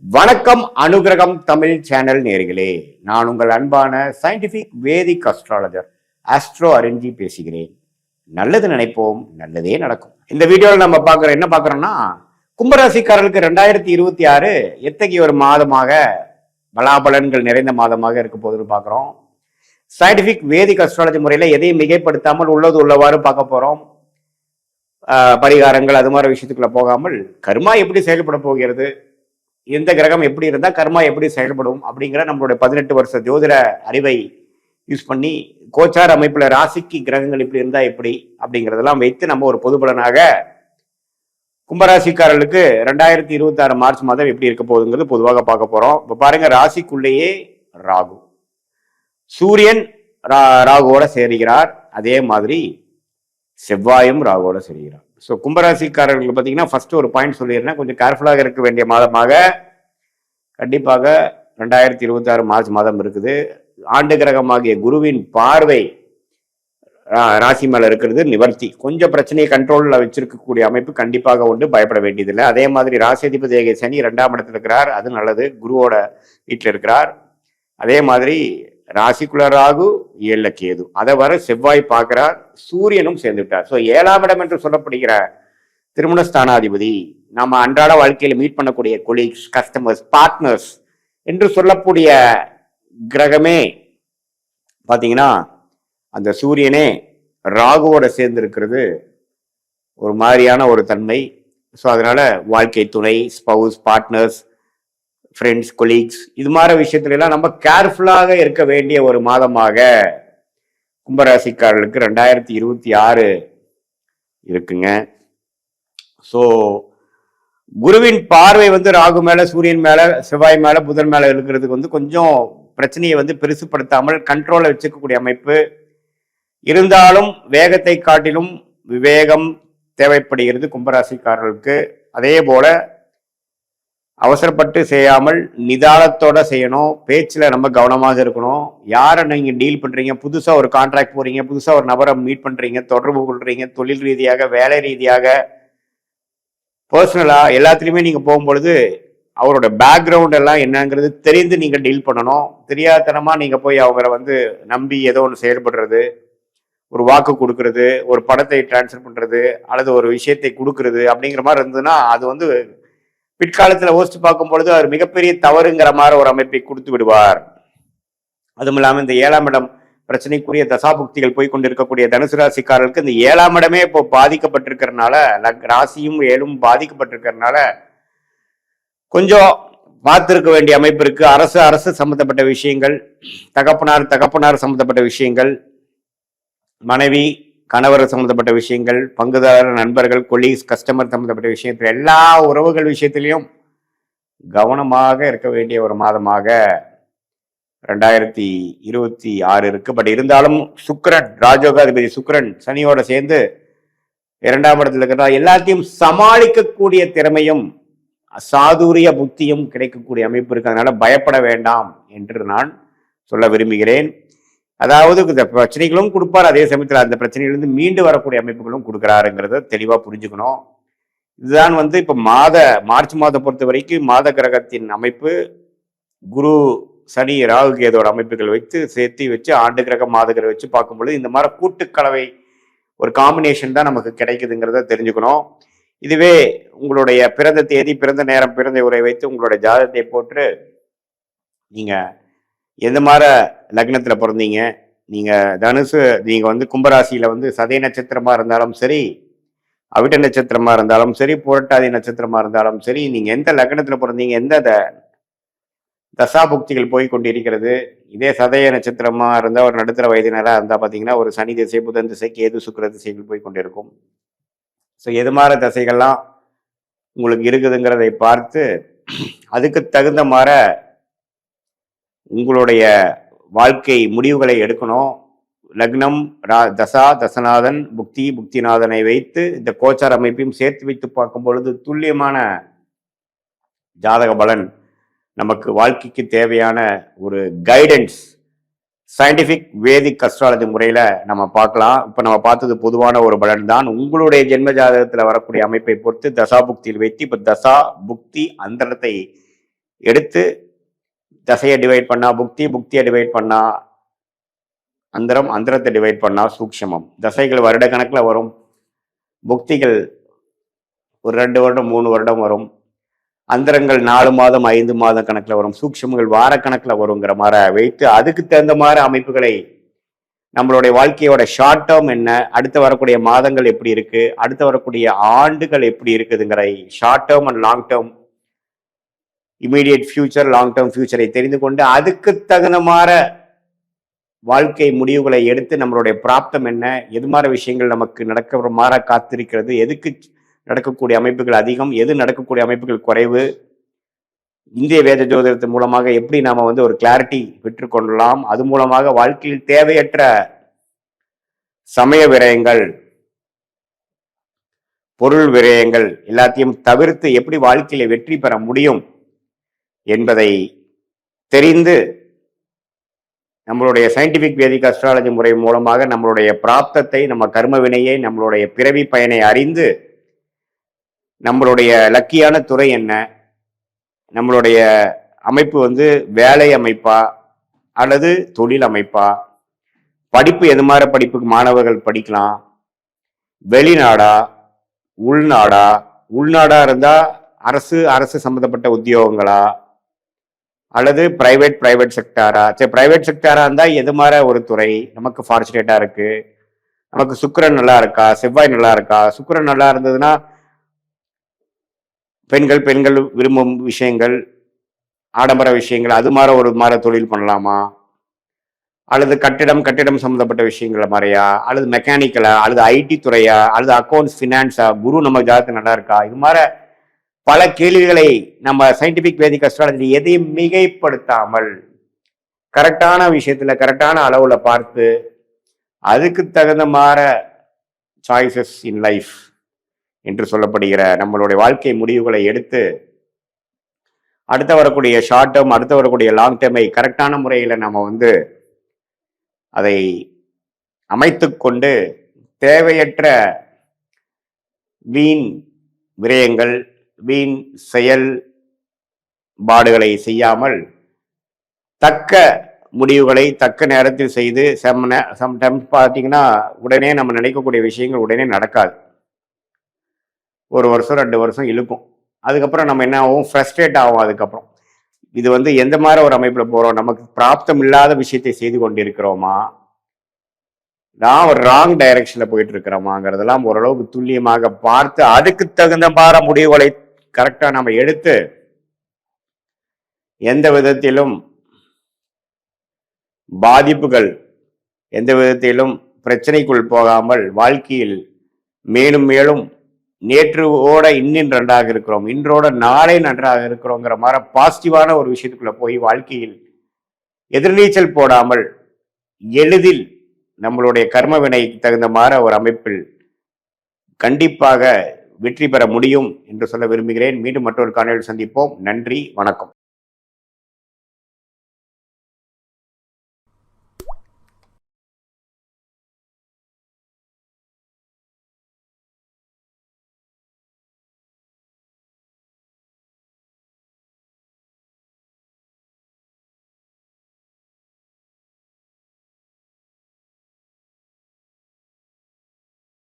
வணக்கம் அனுகிரகம் தமிழ் சேனல் நேயர்களே, நான் உங்கள் அன்பான சயின்டிபிக் வேதிக் அஸ்ட்ராலஜர் ஆஸ்ட்ரோ அரஞ்சி பேசுகிறேன். நல்லது நினைப்போம், நல்லதே நடக்கும். இந்த வீடியோவில் நம்ம என்ன பார்க்குறோம்னா, கும்பராசிக்காரர்களுக்கு 2026 எத்தகைய ஒரு மாதமாக பலாபலன்கள் நிறைந்த மாதமாக இருக்க போதுன்னு பார்க்குறோம். சயின்டிபிக் வேதிக் அஸ்ட்ராலஜி முறையில் எதையும் மிகைப்படுத்தாமல் உள்ளது உள்ளவாறு பார்க்க போகிறோம். பரிகாரங்கள் அது மாதிரி விஷயத்துக்குள்ள போகாமல் கர்மா எப்படி செயல்பட போகிறது, எந்த கிரகம் எப்படி இருந்தால் கர்மா எப்படி செயல்படும் அப்படிங்கிற நம்மளுடைய 18 வருஷ ஜோதிட அறிவை யூஸ் பண்ணி கோச்சார் அமைப்புல ராசிக்கு கிரகங்கள் இப்படி இருந்தா எப்படி அப்படிங்கிறதெல்லாம் வைத்து நம்ம ஒரு பொது பலனாக கும்பராசிக்காரர்களுக்கு 2026 மார்ச் மாதம் எப்படி இருக்க போகுதுங்கிறது பொதுவாக பார்க்க போறோம். இப்ப பாருங்க, ராசிக்குள்ளேயே ராகு, சூரியன் ராகுவோட சேருகிறார், அதே மாதிரி செவ்வாயும் ராகுவோட சேருகிறார். ஸோ கும்பராசிக்காரர்களுக்கு பார்த்தீங்கன்னா ஃபர்ஸ்ட் ஒரு பாயிண்ட் சொல்லிடுறேன், கொஞ்சம் கேர்ஃபுல்லாக இருக்க வேண்டிய மாதமாக கண்டிப்பாக 2026 மார்ச் மாதம் இருக்குது. ஆண்டு கிரகமாகிய குருவின் பார்வை ராசி மேல இருக்கிறது நிவர்த்தி. கொஞ்சம் பிரச்சனையை கண்ட்ரோல்ல வச்சிருக்கக்கூடிய அமைப்பு கண்டிப்பாக உண்டு, பயப்பட வேண்டியதில்லை. அதே மாதிரி ராசி அதிபதி சனி 2ஆம் இடத்துல இருக்கிறார், அது நல்லது, குருவோட வீட்டில் இருக்கிறார். அதே மாதிரி ராசிக்குள்ள ராகு 7 கேது, அதை வர செவ்வாய் பார்க்கிறார், சூரியனும் சேர்ந்து விட்டார். ஸோ 7ஆம் இடம் என்று சொல்லப்படுகிற திருமணஸ்தானாதிபதி, நம்ம அன்றாட வாழ்க்கையில் மீட் பண்ணக்கூடிய கொலீக்ஸ், கஸ்டமர்ஸ், பார்ட்னர்ஸ் என்று சொல்லக்கூடிய கிரகமே பார்த்தீங்கன்னா அந்த சூரியனே ராகுவோட சேர்ந்து இருக்கிறது ஒரு மாதிரியான ஒரு தன்மை. ஸோ அதனால வாழ்க்கை துணை, ஸ்பவுஸ், பார்ட்னர்ஸ், ஃப்ரெண்ட்ஸ், கொலீக்ஸ், இது மாதிரி விஷயத்துல எல்லாம் நம்ம கேர்ஃபுல்லாக இருக்க வேண்டிய ஒரு மாதமாக கும்பராசிக்காரர்களுக்கு 2026 இருக்குங்க. ஸோ குருவின் பார்வை ராகு மேல, சூரியன் மேல, செவ்வாய் மேல, புதன் மேல இருக்கிறதுக்கு கொஞ்சம் பிரச்சனையை பெருசுப்படுத்தாமல் கண்ட்ரோலை வச்சுக்கக்கூடிய அமைப்பு இருந்தாலும் வேகத்தை காட்டிலும் விவேகம் தேவைப்படுகிறது கும்பராசிக்காரர்களுக்கு. அதே போல அவசரப்பட்டு செய்யாமல் நிதானத்தோட செய்யணும். பேச்சுல நம்ம கவனமாக இருக்கணும். யாரை நீங்க டீல் பண்றீங்க, புதுசா ஒரு கான்ட்ராக்ட் போறீங்க, புதுசா ஒரு நபரை மீட் பண்றீங்க, தொடர்பு கொள்றீங்க, தொழில் ரீதியாக, வேலை ரீதியாக, பர்சனலா எல்லாத்துலயுமே நீங்க போகும்பொழுது அவரோட பேக்ரவுண்ட் எல்லாம் என்னங்கிறது தெரிந்து நீங்க டீல் பண்ணணும். தெரியாதனமா நீங்க போய் அவங்கள நம்பி ஏதோ ஒன்று செயல்படுறது, ஒரு வாக்கு கொடுக்கறது, ஒரு படத்தை டிரான்ஸ்ஃபர் பண்றது, அல்லது ஒரு விஷயத்தை கொடுக்கறது அப்படிங்கிற மாதிரி இருந்ததுன்னா அது பிற்காலத்துல யோசிச்சு பார்க்கும் பொழுது அவர் மிகப்பெரிய தவறுங்கிற மாதிரி ஒரு அமைப்பை கொடுத்து விடுவார். அதுவும் இல்லாம இந்த 7ஆம் இடம் பிரச்சனைக்குரிய தசாபுக்திகள் போய் கொண்டிருக்கக்கூடிய தனுசு ராசிக்காரர்களுக்கு இந்த 7ஆம் இடமே இப்போ பாதிக்கப்பட்டிருக்கிறதுனால, ராசியும் 7ம் பாதிக்கப்பட்டிருக்கிறதுனால கொஞ்சம் பார்த்திருக்க வேண்டிய அமைப்பு இருக்கு. அரசு சம்பந்தப்பட்ட விஷயங்கள், தகப்பனார் சம்பந்தப்பட்ட விஷயங்கள், மனைவி கணவர் சம்பந்தப்பட்ட விஷயங்கள், பங்குதாரர், நண்பர்கள், கொலீக்ஸ், கஸ்டமர் சம்பந்தப்பட்ட விஷயத்துல எல்லா உறவுகள் விஷயத்திலையும் கவனமாக இருக்க வேண்டிய ஒரு மாதமாக 2026 இருக்கு. பட் இருந்தாலும் சுக்கிரன், ராஜயோகாதிபதி சுக்கிரன் சனியோட சேர்ந்து 2ஆம் இடத்துல இருக்கிறதா எல்லாத்தையும் சமாளிக்கக்கூடிய திறமையும் சாதுரிய புத்தியும் கிடைக்கக்கூடிய அமைப்பு இருக்கு. அதனால பயப்பட வேண்டாம் என்று நான் சொல்ல விரும்புகிறேன். அதாவது இந்த பிரச்சனைகளும் கொடுப்பார், அதே சமயத்தில் அந்த பிரச்சனையிலிருந்து மீண்டு வரக்கூடிய அமைப்புகளும் கொடுக்குறாருங்கிறத தெளிவா புரிஞ்சுக்கணும். இதுதான் இப்ப மார்ச் மாதம் பொறுத்த வரைக்கும் மாத கிரகத்தின் அமைப்பு. குரு, சனி, ராகு, கேதோட அமைப்புகள் சேர்த்து வச்சு ஆண்டு கிரகம், மாத கிரகம் வச்சு பார்க்கும்பொழுது இந்த மாதிரி கூட்டுக்கலவை ஒரு காம்பினேஷன் தான் நமக்கு கிடைக்குதுங்கிறத தெரிஞ்சுக்கணும். இதுவே உங்களுடைய பிறந்த தேதி, பிறந்த நேரம், பிறந்த உரை வைத்து உங்களுடைய ஜாதகத்தை போட்டு நீங்க எந்த மாதிரி லக்னத்துல பிறந்தீங்க, நீங்க தனுசு, நீங்க கும்பராசியில சதய நட்சத்திரமா இருந்தாலும் சரி, அவிட்ட நட்சத்திரமா இருந்தாலும் சரி, புரட்டாதி நட்சத்திரமா இருந்தாலும் சரி, நீங்க எந்த லக்னத்துல பிறந்தீங்க, எந்த தசாபுக்திகள் போய் கொண்டிருக்கிறது, இதே சதய நட்சத்திரமா இருந்தா ஒரு நடுத்தர வயதினரா இருந்தா பாத்தீங்கன்னா ஒரு சனி திசை, புதன் திசை, கேது, சுக்கிர திசைகள் போய் கொண்டிருக்கும். ஸோ எது மாதிரி தசைகள்லாம் உங்களுக்கு இருக்குதுங்கிறதை பார்த்து அதுக்கு தகுந்த மாதிரி உங்களுடைய வாழ்க்கை முடிவுகளை எடுக்கணும். லக்னம், தசநாதன், புக்திநாதனை வைத்து இந்த கோச்சார் அமைப்பையும் சேர்த்து வைத்து பார்க்கும் பொழுது துல்லியமான ஜாதக பலன், நமக்கு வாழ்க்கைக்கு தேவையான ஒரு கைடன்ஸ் சயின்டிபிக் வேதிக் அஸ்ட்ராலஜி முறையில நம்ம பார்க்கலாம். இப்ப நம்ம பார்த்தது பொதுவான ஒரு பலன் தான். உங்களுடைய ஜென்ம ஜாதகத்துல வரக்கூடிய அமைப்பை பொறுத்து தசா புக்தியில் வைத்து இப்ப தசா புக்தி அந்தரத்தை எடுத்து தசையை டிவைட் பண்ணா புக்தி, புக்தியை டிவைட் பண்ணா அந்தரம், அந்தரத்தை டிவைட் பண்ணா சூக்ஷமம். தசைகள் வருட கணக்கில் வரும், புக்திகள் ஒரு 2 வருடம் 3 வருடம் வரும், அந்தரங்கள் 4 மாதம் 5 மாதம் கணக்கில் வரும், சூக்ஷமங்கள் வார கணக்கில் வருங்கிற மாதிரி வைத்து அதுக்கு தகுந்த மாதிரி அமைப்புகளை நம்மளுடைய வாழ்க்கையோட ஷார்ட் டேர்ம் என்ன, அடுத்து வரக்கூடிய மாதங்கள் எப்படி இருக்கு, அடுத்து வரக்கூடிய ஆண்டுகள் எப்படி இருக்குதுங்கிற short term and long term, immediate future, long term ஃபியூச்சரை தெரிந்து கொண்டு அதுக்கு தகுந்த மாதிரி வாழ்க்கை முடிவுகளை எடுத்து நம்மளுடைய பிராப்தம் என்ன, எது மாதிரி விஷயங்கள் நமக்கு நடக்கிற மாற காத்திருக்கிறது, எதுக்கு நடக்கக்கூடிய அமைப்புகள் அதிகம், எது நடக்கக்கூடிய அமைப்புகள் குறைவு, இந்திய வேத ஜோதிடத்தின் மூலமாக எப்படி நாம ஒரு கிளாரிட்டி பெற்றுக்கொள்ளலாம், அது மூலமாக வாழ்க்கையில் தேவையற்ற சமய விரயங்கள், பொருள் விரயங்கள் எல்லாத்தையும் தவிர்த்து எப்படி வாழ்க்கையில வெற்றி பெற முடியும் என்பதை தெரிந்து நம்மளுடைய சயின்டிபிக் வேதிக் அஸ்ட்ராலஜி முறை மூலமாக நம்மளுடைய பிராப்தத்தை, நம்ம கர்ம வினையை, நம்மளுடைய பிறவி பயனை அறிந்து நம்மளுடைய லக்கியான துறை என்ன, நம்மளுடைய அமைப்பு வேலை அமைப்பா அல்லது தொழில் அமைப்பா, படிப்பு எது மாதிரி படிப்புக்கு மாணவர்கள் படிக்கலாம், வெளிநாடா உள்நாடா, உள்நாடா இருந்தா அரசு சம்பந்தப்பட்ட உத்தியோகங்களா அல்லது பிரைவேட் செக்டாரா, சரி பிரைவேட் செக்டாரா இருந்தா எது மாதிரி ஒரு துறை நமக்கு ஃபார்ச்சுனேட்டா இருக்கு, நமக்கு சுக்கிரன் நல்லா இருக்கா, செவ்வாய் நல்லா இருக்கா, சுக்கிரன் நல்லா இருந்ததுன்னா பெண்கள் விரும்பும் விஷயங்கள், ஆடம்பர விஷயங்கள், அது மாதிரி ஒரு மாதிரி தொழில் பண்ணலாமா, அல்லது கட்டிடம் சம்பந்தப்பட்ட விஷயங்கள மாதிரியா, அல்லது மெக்கானிக்கலா, அல்லது ஐடி துறையா, அல்லது அக்கௌண்ட்ஸ் ஃபினான்ஸா, குரு நம்ம ஜாதகத்துக்கு நல்லா இருக்கா, இது மாதிரி பல கேள்விகளை நம்ம சயின்டிபிக் வேதிக் அஸ்ட்ராலஜி எதையும் மிகைப்படுத்தாமல் கரெக்டான விஷயத்துல கரெக்டான அளவுல பார்த்து அதுக்கு தகுந்த மாதிரி சாய்ஸஸ் இன் லைஃப் என்று சொல்லப்படுகிற நம்மளுடைய வாழ்க்கை முடிவுகளை எடுத்து அடுத்த வரக்கூடிய ஷார்ட் டேர்ம், அடுத்த வரக்கூடிய லாங் டேர்மை கரெக்டான முறையில் நம்ம அதை அமைத்து கொண்டு தேவையற்ற வீண் விரயங்கள், வீண் செயல்பாடுகளை செய்யாமல் தக்க முடிவுகளை தக்க நேரத்தில் செய்து சம்டைம்ஸ் பார்த்தீங்கன்னா உடனே நம்ம நினைக்கக்கூடிய விஷயங்கள் உடனே நடக்காது. 1 வருஷம் 2 வருஷம் இழுக்கும். அதுக்கப்புறம் நம்ம என்ன ஆகும், ஃப்ரஸ்ட்ரேட் ஆகும். அதுக்கப்புறம் இது எந்த மாதிரி ஒரு அமைப்புல போறோம், நமக்கு பிராப்தம் இல்லாத விஷயத்தை செய்து கொண்டிருக்கிறோமா, நான் ஒரு ராங் டைரக்ஷன்ல போயிட்டு இருக்கிறோமாங்கிறதெல்லாம் ஓரளவுக்கு துல்லியமாக பார்த்து அதுக்கு தகுந்த மாதிரி முடிவுகளை கரெக்டா நம்ம எடுத்து எந்த விதத்திலும் பாதிப்புகள், எந்த விதத்திலும் பிரச்சனைக்குள் போகாமல் வாழ்க்கையில் மேலும் மேலும் நேற்றுவோட இன்னும் நன்றாக இருக்கிறோம், இன்றோட நாளை நன்றாக இருக்கிறோங்கிற மாதிரி பாசிட்டிவான ஒரு விஷயத்துக்குள்ள போய் வாழ்க்கையில் எதிர்நீச்சல் போடாமல் எளிதில் நம்மளுடைய கர்ம வினைக்கு தகுந்த மாதிரி ஒரு அமைப்பில் கண்டிப்பாக வெற்றி பெற முடியும் என்று சொல்ல விரும்புகிறேன். மீண்டும் மற்றொரு காணொளியில் சந்திப்போம். நன்றி, வணக்கம்.